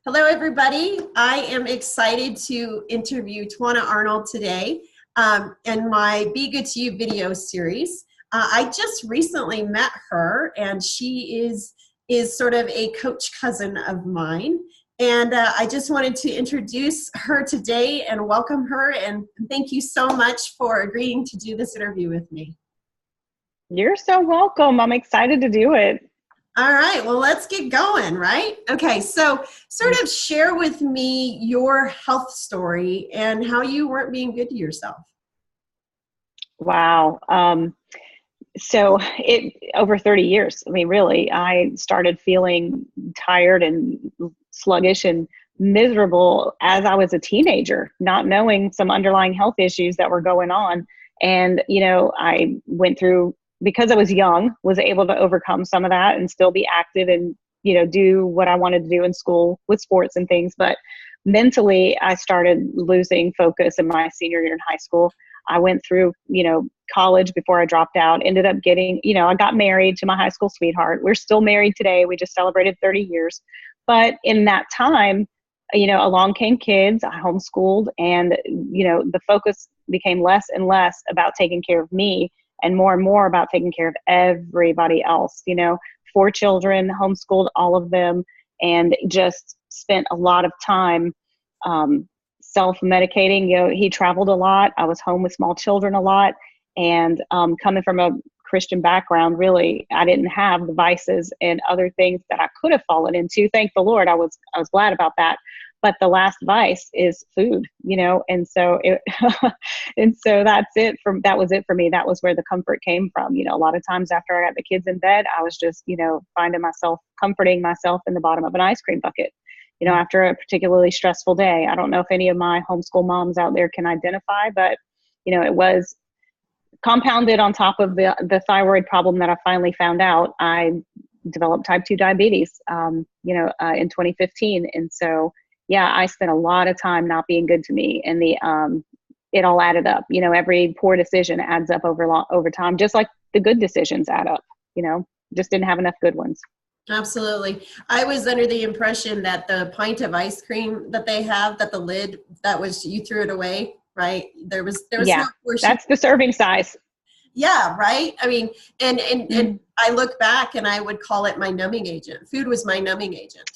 Hello, everybody. I am excited to interview Twanna Arnold today in my Be Good to You video series. I just recently met her, and she is sort of a coach cousin of mine. And I just wanted to introduce her today and welcome her. And thank you so much for agreeing to do this interview with me. You're so welcome. I'm excited to do it. All right, well, let's get going, right? Okay, so sort of share with me your health story and how you weren't being good to yourself. Wow. So over 30 years, I mean, really, I started feeling tired and sluggish and miserable as I was a teenager, not knowing some underlying health issues that were going on. And, I went through, because I was young, was able to overcome some of that and still be active and, do what I wanted to do in school with sports and things. But mentally, I started losing focus in my senior year in high school. I went through, college before I dropped out, ended up getting, I got married to my high school sweetheart. We're still married today. We just celebrated 30 years. But in that time, along came kids, I homeschooled, and, the focus became less and less about taking care of me and more about taking care of everybody else. 4 children, homeschooled all of them, and just spent a lot of time self-medicating. He traveled a lot. I was home with small children a lot. And coming from a Christian background, really, I didn't have the vices and other things that I could have fallen into. Thank the Lord, I was glad about that. But the last vice is food, and so that was it for me. That was where the comfort came from. A lot of times after I got the kids in bed, I was just, finding myself comforting myself in the bottom of an ice cream bucket, after a particularly stressful day. I don't know if any of my homeschool moms out there can identify, but, it was compounded on top of the thyroid problem that I finally found out. I developed type 2 diabetes, in 2015. And so, yeah, I spent a lot of time not being good to me, and it all added up. Every poor decision adds up over time, just like the good decisions add up. Just didn't have enough good ones. Absolutely. I was under the impression that the pint of ice cream that they have, that the lid, you threw it away, right? There was Yeah, no portion. That's the serving size. Yeah, right. I mean, and I look back and I would call it my numbing agent. Food was my numbing agent.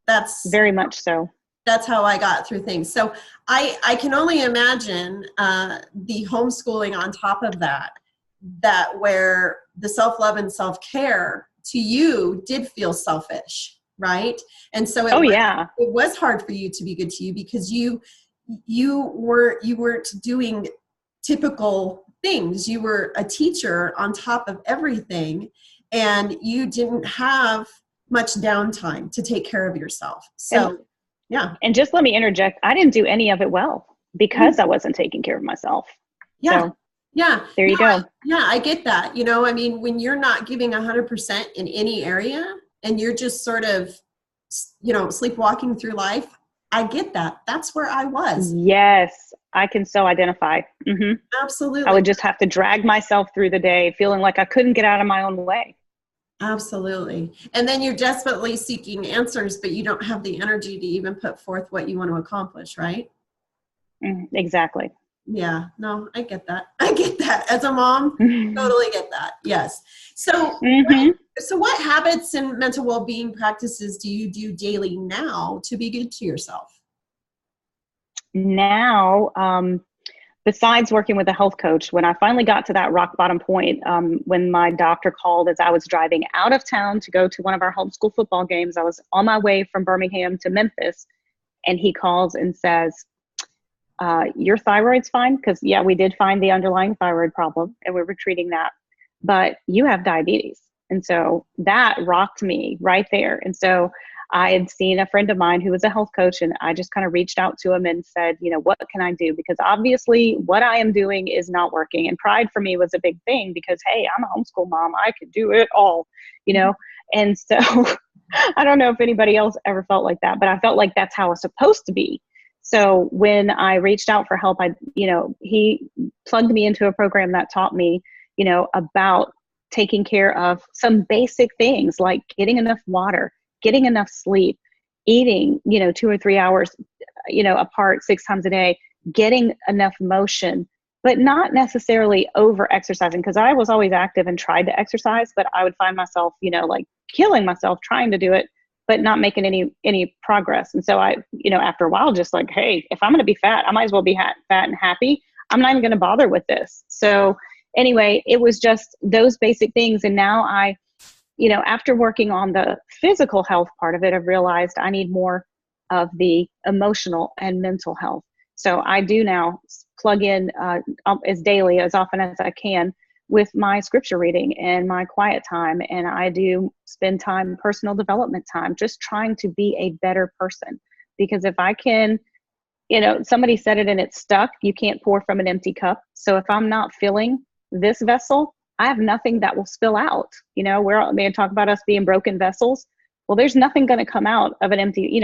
That's very much so. That's how I got through things. So I can only imagine the homeschooling on top of that where the self-love and self-care to you did feel selfish, right? And so it was hard for you to be good to you because you weren't doing typical things. You were a teacher on top of everything, and you didn't have much downtime to take care of yourself. So, yeah. And just let me interject. I didn't do any of it well because I wasn't taking care of myself. Yeah. So, yeah. There you go. I get that. I mean, when you're not giving 100% in any area and you're just sort of, sleepwalking through life, I get that. That's where I was. Yes. I can so identify. Mm-hmm. Absolutely. I would just have to drag myself through the day feeling like I couldn't get out of my own way. Absolutely. And then you're desperately seeking answers, but you don't have the energy to even put forth what you want to accomplish, right? Exactly. Yeah, no, I get that. I get that. As a mom, totally get that. Yes. So, so what habits and mental well-being practices do you do daily now to be good to yourself? Now, besides working with a health coach, when I finally got to that rock bottom point, when my doctor called as I was driving out of town to go to one of our homeschool football games, I was on my way from Birmingham to Memphis, and he calls and says, your thyroid's fine, because we did find the underlying thyroid problem and we were treating that, but you have diabetes. And so that rocked me right there. And so I had seen a friend of mine who was a health coach, and I just kind of reached out to him and said, what can I do? Because obviously what I am doing is not working. And pride for me was a big thing because, hey, I'm a homeschool mom. I could do it all, And so I don't know if anybody else ever felt like that, but I felt like that's how it's supposed to be. So when I reached out for help, he plugged me into a program that taught me, about taking care of some basic things like getting enough water, getting enough sleep, eating, 2 or 3 hours, apart 6 times a day, getting enough motion, but not necessarily over exercising. Cause I was always active and tried to exercise, but I would find myself, like killing myself trying to do it, but not making any progress. And so I, after a while, just like, hey, if I'm going to be fat, I might as well be fat and happy. I'm not even going to bother with this. So anyway, it was just those basic things. And now after working on the physical health part of it, I've realized I need more of the emotional and mental health. So I do now plug in as daily, as often as I can, with my scripture reading and my quiet time. And I do spend time, personal development time, just trying to be a better person. Because if I can, somebody said it and it stuck, you can't pour from an empty cup. So if I'm not filling this vessel, I have nothing that will spill out. They talk about us being broken vessels. Well, there's nothing going to come out of an empty,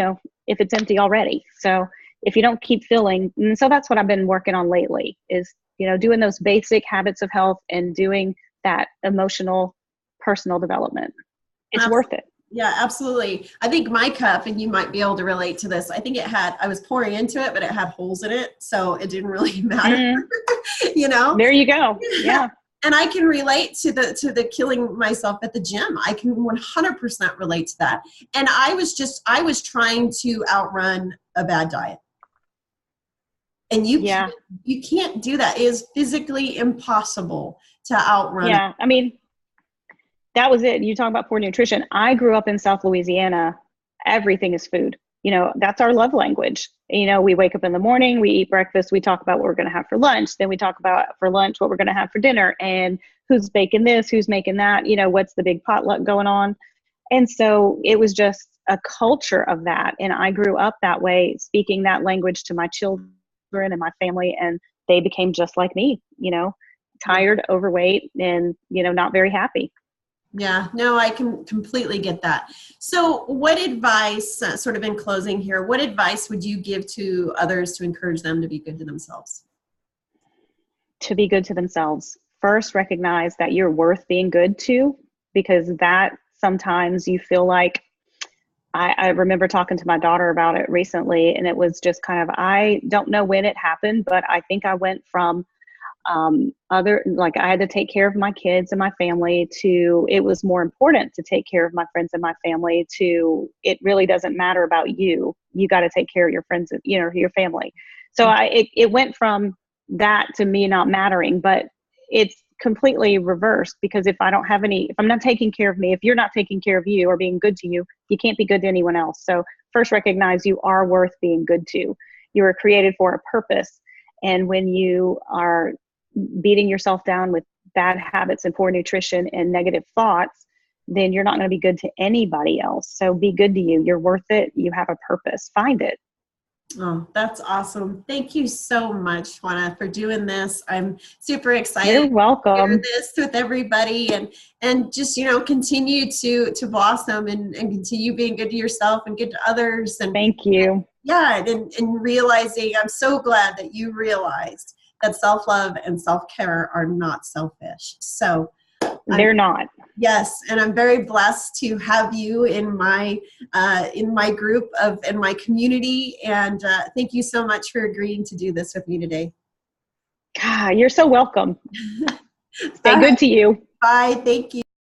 if it's empty already. So if you don't keep filling, and so that's what I've been working on lately is, doing those basic habits of health and doing that emotional, personal development. It's worth it. Yeah, absolutely. I think my cup, and you might be able to relate to this, I think I was pouring into it, but it had holes in it. So it didn't really matter, There you go. Yeah. And I can relate to the killing myself at the gym. I can 100% relate to that. And I was trying to outrun a bad diet. And you can't do that. It is physically impossible to outrun. Yeah. I mean, that was it. You talk about poor nutrition. I grew up in South Louisiana. Everything is food. That's our love language. We wake up in the morning, we eat breakfast, we talk about what we're going to have for lunch. Then we talk about for lunch what we're going to have for dinner and who's baking this, who's making that, what's the big potluck going on. And so it was just a culture of that. And I grew up that way, speaking that language to my children and my family. And they became just like me, tired, overweight, and, not very happy. Yeah, no, I can completely get that. So what advice, sort of in closing here, what advice would you give to others to encourage them to be good to themselves? To be good to themselves. First, recognize that you're worth being good to, because that sometimes you feel like, I remember talking to my daughter about it recently, and it was just kind of, I don't know when it happened, but I think I went from I had to take care of my kids and my family to, it was more important to take care of my friends and my family to, it really doesn't matter about you. You got to take care of your friends, your family. So it went from that to me not mattering, but it's completely reversed, because if I'm not taking care of me, if you're not taking care of you or being good to you, you can't be good to anyone else. So first, recognize you are worth being good to. You were created for a purpose. And when you are beating yourself down with bad habits and poor nutrition and negative thoughts, then you're not going to be good to anybody else. So be good to you. You're worth it. You have a purpose. Find it. Oh, that's awesome. Thank you so much, Twanna, for doing this. I'm super excited. You're welcome. To share this with everybody and just, continue to blossom and continue being good to yourself and good to others. And thank you. And realizing, I'm so glad that you realized that self-love and self-care are not selfish. So they're not. Yes, and I'm very blessed to have you in my group in my community. And thank you so much for agreeing to do this with me today. You're so welcome. Stay good to you. Bye. Thank you.